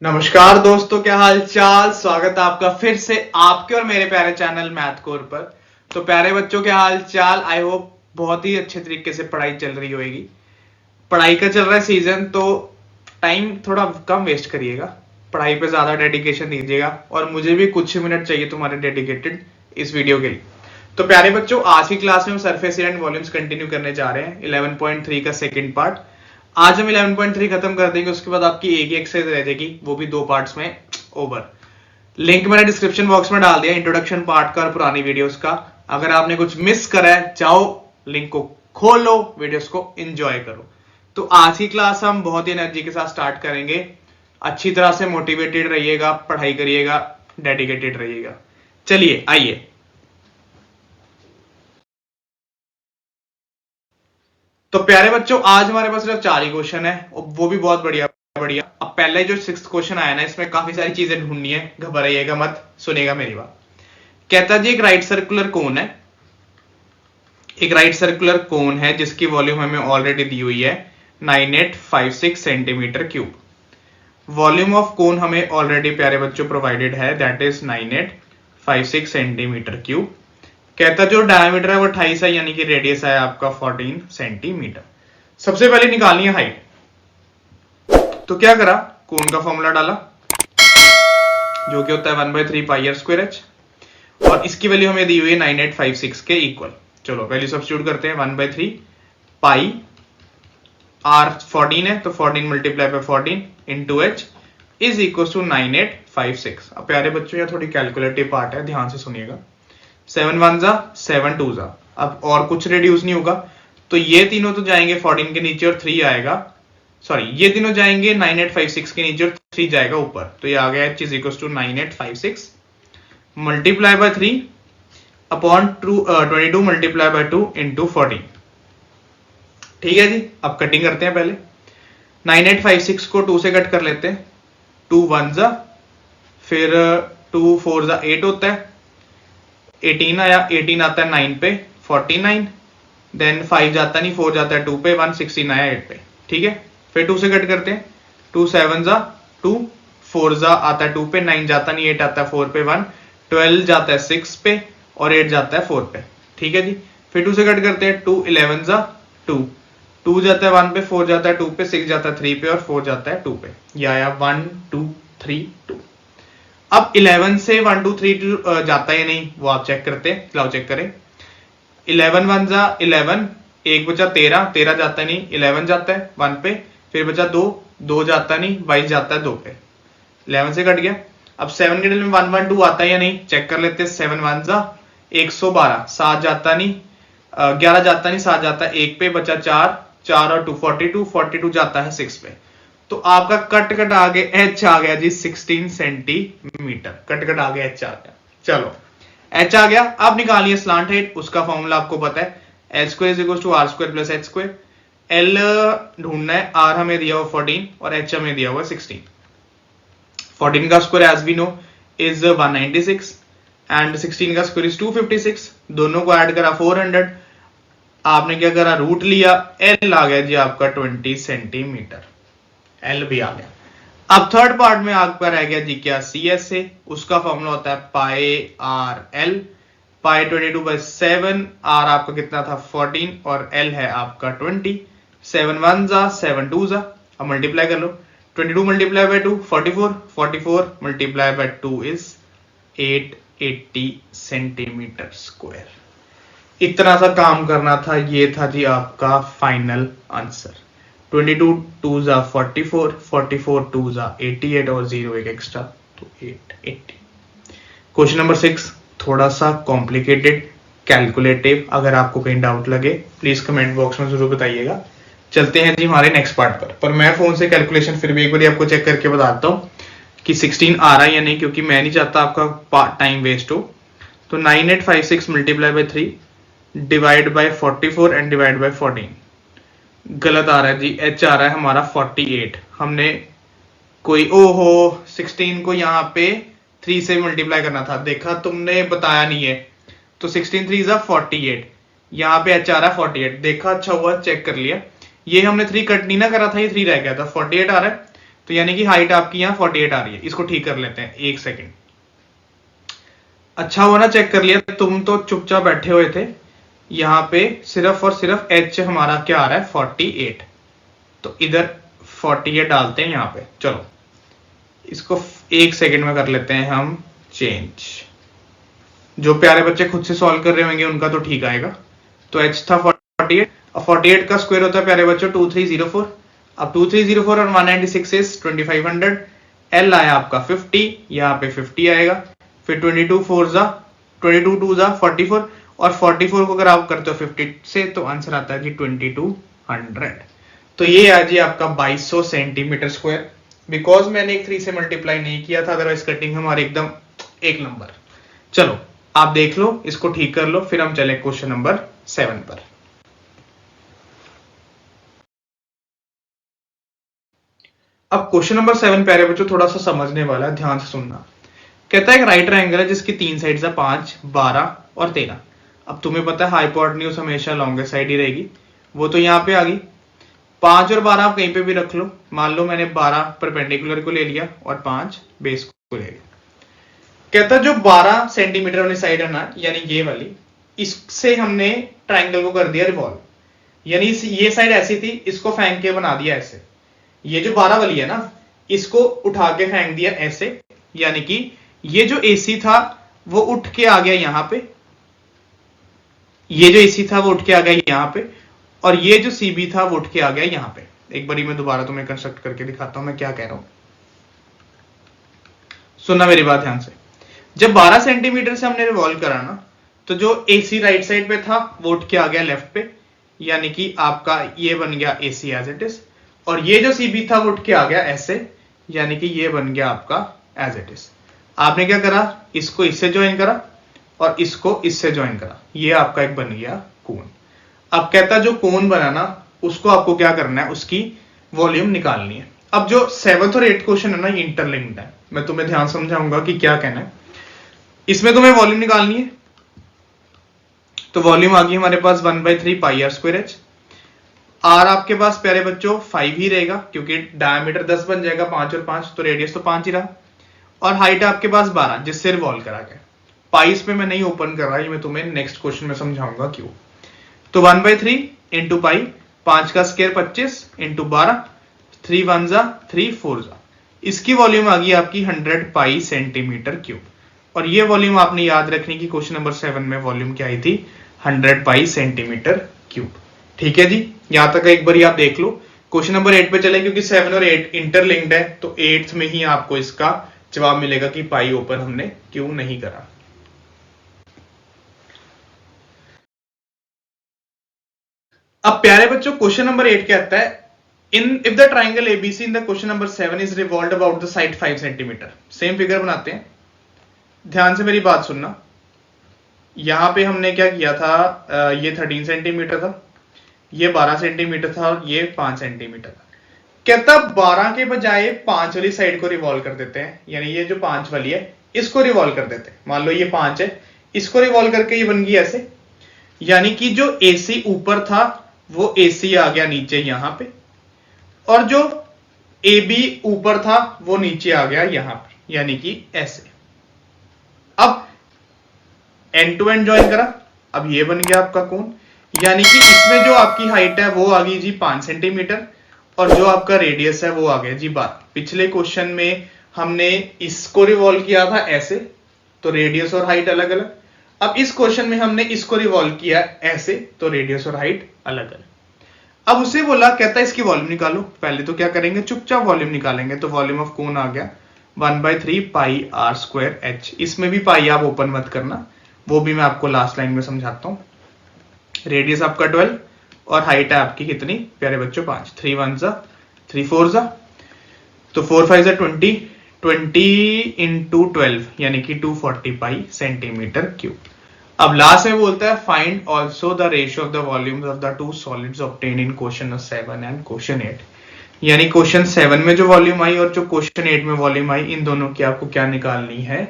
नमस्कार दोस्तों, क्या हाल चाल। स्वागत है आपका फिर से आपके और मेरे प्यारे चैनल मैथ कोर पर। तो प्यारे बच्चों, क्या हाल चाल। आई होप बहुत ही अच्छे तरीके से पढ़ाई चल रही होगी। पढ़ाई का चल रहा है सीजन, तो टाइम थोड़ा कम वेस्ट करिएगा, पढ़ाई पे ज्यादा डेडिकेशन दीजिएगा और मुझे भी कुछ मिनट चाहिए तुम्हारे डेडिकेटेड इस वीडियो के लिए। तो प्यारे बच्चों, आज की क्लास में हम surface area and volumes continue करने जा रहे हैं 11.3 का सेकंड पार्ट। आज हम 11.3 खत्म कर देंगे, उसके बाद आपकी एक ही एक्सरसाइज रह जाएगी, वो भी 2 पार्ट्स में ओवर। लिंक मैंने डिस्क्रिप्शन बॉक्स में डाल दिया, इंट्रोडक्शन पार्ट का और पुरानी वीडियोस का। अगर आपने कुछ मिस करा है, जाओ लिंक को खोलो, वीडियोस को एंजॉय करो। तो आज की क्लास हम बहुत ही एनर्जी के साथ स्टार्ट करेंगे। अच्छी तरह से मोटिवेटेड रहिएगा, पढ़ाई करिएगा, डेडिकेटेड रहिएगा। चलिए आइए। तो प्यारे बच्चों, आज हमारे पास सिर्फ 4 ही क्वेश्चन है, वो भी बहुत बढ़िया बढ़िया। अब पहले जो 6th क्वेश्चन आया ना, इसमें काफी सारी चीजें ढूंढनी है, घबराइएगा मत, सुनेगा मेरी बात। कहता जी एक राइट सर्कुलर कोन है, एक राइट सर्कुलर कोन है जिसकी वॉल्यूम हमें ऑलरेडी दी हुई है 9856 centimetre cube. Volume of cone हमें ऑलरेडी प्यारे बच्चों प्रोवाइडेड है, दैट इज 9856 सेंटीमीटर क्यूब। कहता जो डायमीटर है वो 28 है, यानी कि रेडियस है आपका 14 सेंटीमीटर। सबसे पहले निकालनी है हाइट। तो क्या करा, कोन का फॉर्मूला डाला जो कि होता है 1/3 पाई आर स्क्वायर एच, और इसकी वैल्यू हमें दी हुई है 9856 के इक्वल। चलो वैल्यू सब्स्टिट्यूट करते हैं। 1/3 पाई आर 14 है, तो 14 multiply by 14 into H is equal to 9856। अब प्यारे बच्चों, यह थोड़ी कैलकुलेटिव पार्ट है, ध्यान से सुनिएगा। 7 1 जा 7 2 जा, अब और कुछ रेड्यूस नहीं होगा, तो ये तीनों तो जाएंगे 14 के नीचे और 3 आएगा, सॉरी ये तीनों जाएंगे 9856 के नीचे और 3 जाएगा ऊपर, तो ये आ गया h is equal to 9856 multiply by 3 upon 22 multiply by 2 into 14। ठीक है जी, अब कटिंग करते हैं। पहले 9856 को 2 से कट कर लेते हैं। 2 1 जा, फिर 2 4 जा 8 होता है, 18 आया, 18 आता है 9 पे 49, देन 5 जाता नहीं, 4 जाता है 2 पे 1, 16 आया 8 पे। ठीक है, फिर 2 से कट करते हैं। 2 7 जा 2, 4 जा आता है 2 पे, 9 जाता नहीं, 8 आता है 4 पे 1, 12 जाता है 6 पे और 8 जाता है 4 पे। ठीक है जी, फिर 2 से कट करते हैं। 2 11 जा 2, 2 जाता है 1 पे, 4 जाता है 2 पे, 6 जाता है 3 पे और 4 जाता है 2 पे। ये आया 1 2 3 2। अब 11 से 1 2 3 2 जाता है या नहीं, वो आप चेक करते हैं। लाओ चेक करें। 11 1 जा 11, एक बचा 13, 13 जाता नहीं, 11 जाता है 1 पे, फिर बचा 2, 2 जाता नहीं, 22 जाता है 2 पे, 11 से कट गया। अब 7 के डिल में 1 1 2 आता है या नहीं, चेक कर लेते हैं। 7 1 जा 112, 7 जाता नहीं, 11 जाता नहीं, 7 जाता है 1 पे, बचा 4, 4 और 2 42, 42 जाता है 6 पे। तो आपका कट कट आ गया h आ गया जी 16 सेंटीमीटर। कट कट आ गया h आ गया। चलो h आ गया। अब निकालिए स्लांट हाइट, उसका फॉर्मूला आपको पता है, L square is equal to R square plus H square. L ढूंढना है, आर हमें दिया हुआ 14 और एच हमें दिया हुआ 16। 14 का square as we know is 196 and 16 का स्क्वायर इज 256। दोनों को ऐड करा 400। आपने क्या करा, रूट लिया, एल आ गया जी आपका 20 सेंटीमीटर। एल भी आ गया। अब थर्ड पार्ट में आपका रह गया जी क्या, सी एस ए। उसका फॉर्मूला होता है पाई आर एल, पाई 22/7, आर आपका कितना था 14 और एल है आपका 20। 7 1 जा 7 2 जा, अब मल्टीप्लाई कर लो। 22 multiply by 2 44, 44 multiply by 2 is 880 centimetre square. इतना सा काम करना था, ये था जी आपका फाइनल आंसर। 22 2 जा 44, 44 2 जा 88 और 0 एक एक्स्ट्रा, तो 880। क्वेश्चन नंबर 6 थोड़ा सा कॉम्प्लिकेटेड, कैलकुलेटिव। अगर आपको कहीं डाउट लगे प्लीज कमेंट बॉक्स में जरूर बताइएगा। चलते हैं जी हमारे नेक्स्ट पार्ट पर मैं फोन से कैलकुलेशन फिर भी एक बार आपको चेक करके बताता हूँ कि 16 आ रहा है या नहीं, क्योंकि मैं नहीं चाहता आपका टाइम वेस्ट हो। तो 9856 multiply by 3 divide by 44 and divide by 14। गलत आ रहा है जी, h आ रहा है हमारा 48। हमने कोई ओहो 16 को यहाँ पे 3 से मल्टीप्लाई करना था, देखा तुमने, बताया नहीं है। तो 16 3 जा 48, यहाँ पे h आ रहा है 48, देखा, अच्छा हुआ चेक कर लिया। ये हमने 3 कट नहीं ना करा था, ये 3 रह गया था, 48 आ रहा है। तो यानी कि हाइट आपकी यहाँ 48 आ रही है। इसको ठीक कर लेते हैं, 1 सेकेंड। अच्छा हुआ ना चेक कर लिया, तुम तो चुपचाप बैठे हुए थे। यहाँ पे सिर्फ और सिर्फ एच हमारा क्या आ रहा है 48, तो इधर 48 डालते हैं यहाँ पे। चलो इसको 1 सेकेंड में कर लेते हैं हम चेंज। जो प्यारे बच्चे खुद से सॉल्व कर रहे होंगे उनका तो ठीक आएगा। तो एच था 48, अब 48 का स्क्वायर होता है प्यारे बच्चों 2304। अब 2304 और 196 इज 2500। एल आया आपका 50, यहाँ पे 50 आएगा। फिर 22 4 जा 22 2 जा 44, और 44 को अगर आप करते हो 50 से तो आंसर आता है जी 2200। तो ये आ जी आपका 2200 सेंटीमीटर स्क्वायर। बिकॉज मैंने एक 3 से मल्टीप्लाई नहीं किया था, अदरवाइज कटिंग हमारी एकदम एक नंबर। चलो आप देख लो, इसको ठीक कर लो, फिर हम चले क्वेश्चन नंबर 7 पर। अब क्वेश्चन नंबर 7 प्यारे बच्चों थोड़ा सा समझने वाला है, ध्यान से सुनना। कहता है एक राइट ट्रायंगल है जिसकी 3 साइड्स है 5, 12 और 13। अब तुम्हें पता है हाइपोटेन्यूज हमेशा लॉन्गेस्ट साइड ही रहेगी, वो तो यहाँ पे आ गई। 5 और 12 आप कहीं पे भी रख लो। मान लो मैंने 12 परपेंडिकुलर को ले लिया और 5 बेस को ले लिया। कहता जो 12 सेंटीमीटर वाली साइड है ना, यानी ये वाली, इससे हमने ट्रायंगल को कर दिया रिवॉल्व। यानी ये साइड ऐसी थी, इसको फेंक के बना दिया ऐसे। ये जो 12 वाली है ना, इसको उठा के फेंक दिया ऐसे, यानी कि ये जो AC था वो उठ के आ गया यहां पे, ये जो AC था वो उठ के आ गया यहां पे, और ये जो CB था वो उठ के आ गया यहां पे। एक बारी मैं दोबारा तुम्हें कंस्ट्रक्ट करके दिखाता हूं मैं क्या कह रहा हूं, सुनना मेरी बात ध्यान से। जब 12 सेंटीमीटर से हमने रिवॉल्व करा ना, तो जो AC राइट साइड पे था वो उठ के आ गया लेफ्ट पे, यानी कि आपका ये बन गया AC एज इट इज, और ये जो CB था वो उठ के आ गया ऐसे, यानी कि ये बन गया आपका एज इट इज। आपने क्या करा, इसको इससे ज्वाइन करा और इसको इससे ज्वाइन करा, ये आपका एक बन गया कोन। अब कहता जो कोन बना ना, उसको आपको क्या करना है, उसकी वॉल्यूम निकालनी है। अब जो 7th और 8th क्वेश्चन है ना, ये इंटरलिंक्ड है, मैं तुम्हें ध्यान समझाऊंगा कि क्या कहना है। इसमें तुम्हें वॉल्यूम निकालनी है, तो वॉल्यूम आ गई हमारे पास 1/3 पाई आर स्क्वायर एच। आर आपके पास प्यारे बच्चों 5 ही रहेगा, क्योंकि डायमीटर 10 बन जाएगा, 5 और 5 तो रेडियस तो 5 ही रहा, और हाइट आपके पास 12 जिससे रिवॉल्व करा गया। पाइस पे मैं नहीं ओपन कर रहा, ये मैं तुम्हें नेक्स्ट क्वेश्चन में समझाऊंगा क्यों। तो 1/3 इंटू पाई, 5 का स्क्वायर 25 इंटू 12, 3 1 जा 3 4 जा, इसकी वॉल्यूम आ गई आपकी 100 पाई सेंटीमीटर क्यूब। और ये वॉल्यूम आपने याद रखनी कि क्वेश्चन नंबर 7 में वॉल्यूम क्या आई थी, 100 पाई सेंटीमीटर क्यूब। ठीक है जी, यहां तक एक बार आप देख लो। क्वेश्चन नंबर 8 पे चले, क्योंकि 7 और 8 इंटरलिंक्ड है, तो 8th में ही आपको इसका जवाब मिलेगा कि पाई ओपन हमने क्यों नहीं करा। अब प्यारे बच्चों क्वेश्चन नंबर 8 कहता है if the triangle ABC in the question number 7 is revolved about the side 5 centimetre. Same figure बनाते हैं, ध्यान से मेरी बात सुनना। यहां पे हमने क्या किया था, ये 13 सेंटीमीटर था, ये 12 सेंटीमीटर था, और ये 5 सेंटीमीटर था। कहता 12 के बजाय 5 वाली साइड को रिवॉल्व कर देते हैं, यानी ये जो 5 वाली है इसको रिवॉल्व कर देते हैं। मान लो ये 5 है, इसको रिवॉल्व करके ये बन गई ऐसे, यानी कि जो AC ऊपर था वो AC आ गया नीचे यहां पे, और जो AB ऊपर था वो नीचे आ गया यहां पे, यानी कि ऐसे। अब एंड टू एंड ज्वाइन करा, अब ये बन गया आपका कोन, यानी कि इसमें जो आपकी हाइट है वो आ गई जी 5 सेंटीमीटर, और जो आपका रेडियस है वो आ गया जी 12। पिछले क्वेश्चन में हमने इसको रिवॉल्व किया था ऐसे, तो रेडियस और हाइट अलग अलग। अब इस क्वेश्चन में हमने इसको रिवॉल्व किया ऐसे, तो रेडियस और हाइट अलग अलग। अब उसे बोला, कहता है इसकी वॉल्यूम निकालो। पहले तो क्या करेंगे, चुपचाप वॉल्यूम निकालेंगे। तो वॉल्यूम ऑफ कोन आ गया 1/3 पाई आर स्क्वायर एच। इसमें भी पाई आप ओपन मत करना, वो भी मैं आपको लास्ट लाइन में समझाता हूं। रेडियस आपका 12 और हाइट है आपकी कितनी प्यारे बच्चों 5। 3 1 जा 3 4 जा, तो 4 5 जा 20, 20 इंटू 12 यानी कि 240 पाई सेंटीमीटर क्यूब। अब लास्ट में बोलता है find also the ratio of the volumes of the two solids obtained in question 7 and question 8। यानी क्वेश्चन 7 में जो वॉल्यूम आई और जो क्वेश्चन 8 में वॉल्यूम आई, इन दोनों की आपको क्या निकालनी है,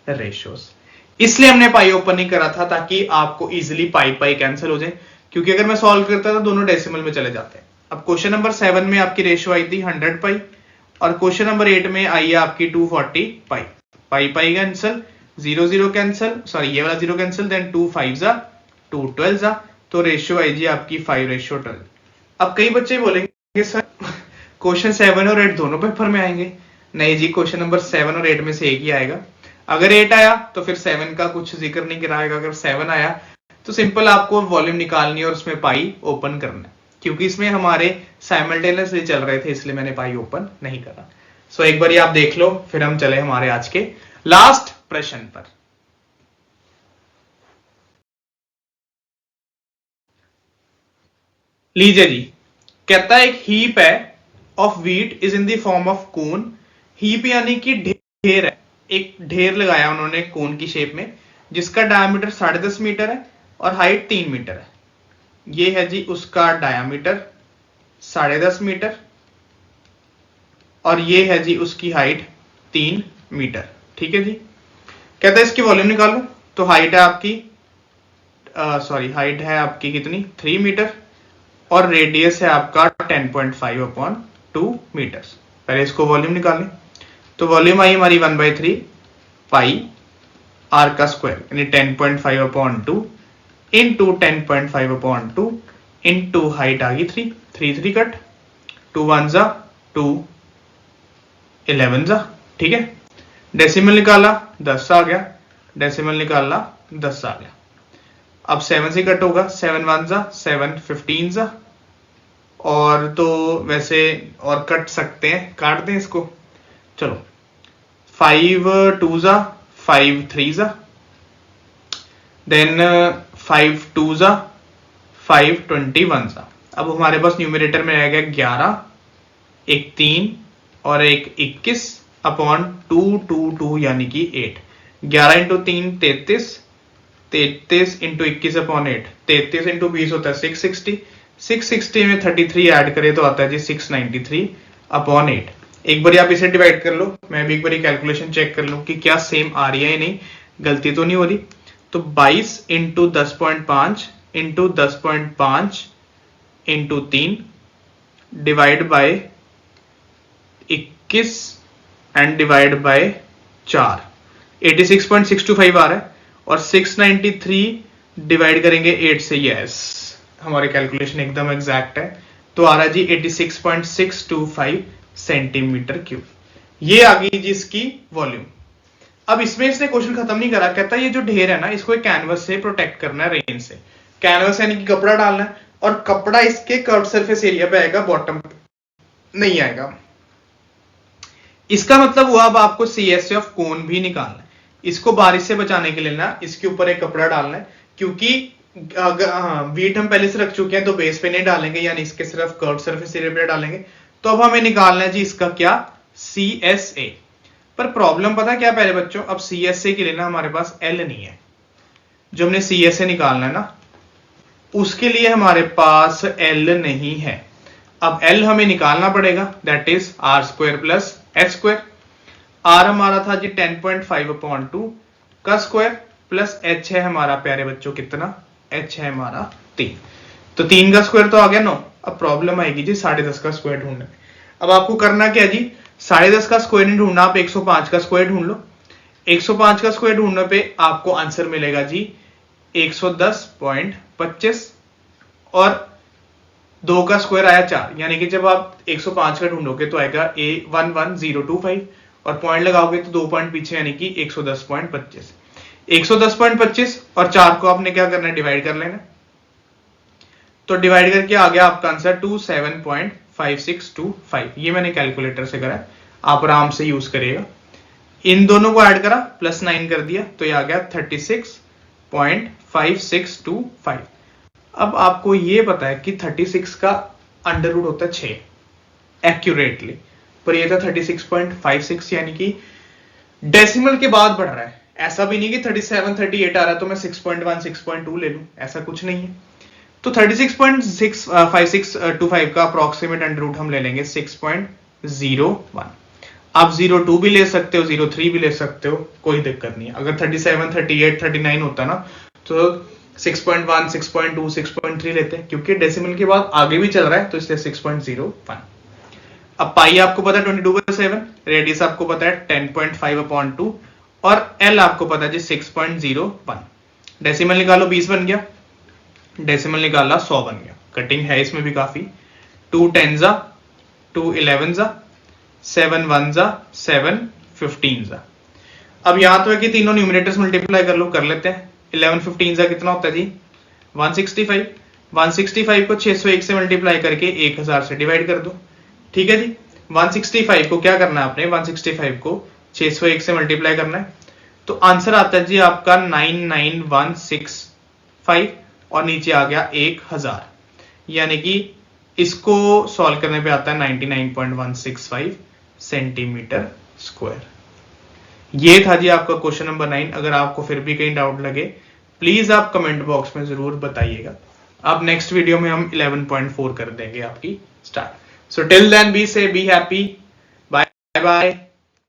रेशियोस। इसलिए हमने पाई ओपन नहीं करा था ताकि आपको इजिली पाई पाई कैंसिल हो जाए, क्योंकि अगर मैं सॉल्व करता था दोनों डेसिमल में चले जाते हैं। अब क्वेश्चन नंबर 7 में आपकी रेशियो आई थी 100 पाई और क्वेश्चन नंबर 8 में आई है आपकी 240 पाई। पाई पाई कैंसिल, 0 0 कैंसिल, सॉरी ये वाला 0 कैंसिल, देन 2 5 जा 2 12 जा, तो रेशियो आई जी आपकी 5:12। अब कई बच्चे बोलेंगे सर क्वेश्चन 7 और 8 दोनों पेपर में आएंगे। नहीं जी, क्वेश्चन नंबर 7 और 8 में से एक ही आएगा। अगर 8 आया तो फिर 7 का कुछ जिक्र नहीं कराएगा, अगर 7 आया तो सिंपल आपको वॉल्यूम निकालनी है और उसमें पाई ओपन करना है, क्योंकि इसमें हमारे साइमल्टेनियसली चल रहे थे इसलिए मैंने पाई ओपन नहीं करा। सो एक बार आप देख लो, फिर हम चले हमारे आज के लास्ट प्रश्न पर। लीजिए जी, कहता है एक हीप है of wheat is in the form of cone. Heap यानी कि ढेर है, एक ढेर लगाया उन्होंने कोन की शेप में, जिसका डायमीटर 10.5 मीटर है और हाइट 3 मीटर है। ये है जी उसका डायमीटर 10.5 मीटर और ये है जी उसकी हाइट 3 मीटर। ठीक है जी, कहता है इसकी वॉल्यूम निकालो। तो हाइट है आपकी हाइट है आपकी कितनी, 3 मीटर और रेडियस है आपका 10.5/2 मीटर। पहले इसको वॉल्यूम निकालें। तो वॉल्यूम आई हमारी 1/3 पाई आर का स्क्वायर यानी 10.5/2 इंटू 10.5/2 इंटू हाइट आ गई 3 3 3 कट, 2 1 जा 2 11 जा। ठीक है, डेसिमल निकाला 10 आ गया, डेसिमल निकाला 10 आ गया। अब 7 से कट होगा, 7 1 जा 7 15 जा, और तो वैसे और कट सकते हैं, काट दें इसको। चलो 5 2 जा 5 3 जा, देन 5 2 जा 5 21 जा। अब हमारे पास न्यूमरेटर में रह गया 11, एक 3 और एक 21 अपॉन 2 2 2 यानी कि 8। 11 इंटू 3 33, 33 इंटू 21 अपॉन 8, 33 इंटू 20 होता है 660, 660 में 33 ऐड करें तो आता है जी 693 अपॉन 8। एक बार आप इसे डिवाइड कर लो, मैं भी एक बार कैलकुलेशन चेक कर लूं कि क्या सेम आ रही है या नहीं, गलती तो नहीं हो रही। तो 22 into 10.5 into 10.5 into 3 divide by 21 and divide by 4, 86.625 आ रहा है। और 693 डिवाइड करेंगे 8 से, यस हमारे कैलकुलेशन एकदम एग्जैक्ट है, तो आ रहा है जी 86.625 सेंटीमीटर क्यूब। ये आ गई जी इसकी वॉल्यूम। अब इसमें इसने क्वेश्चन खत्म नहीं करा, कहता है ये जो ढेर है ना इसको एक कैनवस से प्रोटेक्ट करना है, रेन से। कैनवस यानी कि कपड़ा डालना है और कपड़ा इसके कर्व सरफेस एरिया पे आएगा, बॉटम नहीं आएगा। इसका मतलब हुआ अब आपको सीएसए ऑफ कोन भी निकालना है। इसको बारिश से बचाने के लिए ना इसके ऊपर एक कपड़ा डालना है, क्योंकि वीट हम पहले से रख चुके हैं तो बेस पे नहीं डालेंगे, यानी इसके सिर्फ कर्व सरफेस एरिया पे डालेंगे। तो अब हमें निकालना है जी इसका क्या, सीएसए। पर प्रॉब्लम पता क्या पहले बच्चों, अब सीएसए के लिए ना हमारे पास एल नहीं है। जो हमने सीएसए निकालना है ना उसके लिए हमारे पास एल नहीं है। अब एल हमें निकालना पड़ेगा, that is R square plus H square. R हमारा था जी 10.5/2 का स्क्वायर प्लस एच है हमारा प्यारे बच्चों कितना, एच है हमारा 3, तो 3 का स्क्वायर तो आ गया 9। अब प्रॉब्लम आएगी जी 10.5 का स्क्वायर ढूंढने में। अब आपको करना क्या जी, 10.5 का स्क्वायर नहीं ढूंढना, आप 105 का स्क्वायर ढूंढ लो। 105 का स्क्वायर ढूंढने पे आपको आंसर मिलेगा जी 110.25 और 2 का स्क्वायर आया 4, यानी कि जब आप 105 का ढूंढोगे तो आएगा 11025 और पॉइंट लगाओगे तो 2 पॉइंट पीछे यानी कि 110.25। 110.25 और 4 को आपने क्या करना है, डिवाइड कर लेना। तो डिवाइड करके आ गया आपका आंसर 27.5625। ये मैंने कैलकुलेटर से करा, आप आराम से यूज करिएगा। इन दोनों को ऐड करा प्लस 9 कर दिया तो ये आ गया 36.5625। अब आपको ये पता है कि 36 का अंडर रूट होता है 6 एक्यूरेटली, पर ये था 36.56, यानी कि डेसिमल के बाद बढ़ रहा है। ऐसा भी नहीं कि 37 38 आ रहा है तो मैं 6.1 6.2 ले लूं, ऐसा कुछ नहीं है। तो 36.5625 का अप्रोक्सीमेट अंडर रूट हम ले लेंगे 6.01। आप 02 भी ले सकते हो, 03 भी ले सकते हो, कोई दिक्कत नहीं है। अगर 37 38 39 होता ना तो 6.1 6.2 6.3 लेते हैं, क्योंकि डेसिमल के बाद आगे भी चल रहा है तो इसलिए 6.01। अब पाई आपको पता है 22/7, रेडियस आपको पता है 10.5/2 और एल आपको पता है जी 6.01। डेसिमल निकालो, 20 बन गया, डेसिमल निकाला 100 बन गया। कटिंग है इसमें भी काफी, 2 10 जा, 2 11 जा, 7 1 जा, 7 15 जा। अब यहां तो है कि तीनों न्यूमरेटर्स मल्टीप्लाई कर लो, कर लेते हैं। 11 15 जा कितना होता है जी 165। 165 को 601 से मल्टीप्लाई करके 1000 से डिवाइड कर दो। ठीक है जी, 165 को क्या करना है आपने, 165 को 601 से मल्टीप्लाई करना है, तो आंसर आता है जी आपका 99165 और नीचे आ गया 1000, यानी कि इसको सॉल्व करने पे आता है 99.165 सेंटीमीटर स्क्वायर। ये था जी आपका क्वेश्चन नंबर 9। अगर आपको फिर भी कहीं डाउट लगे प्लीज आप कमेंट बॉक्स में जरूर बताइएगा। अब नेक्स्ट वीडियो में हम 11.4 कर देंगे आपकी start. So till then be safe be happy, bye bye.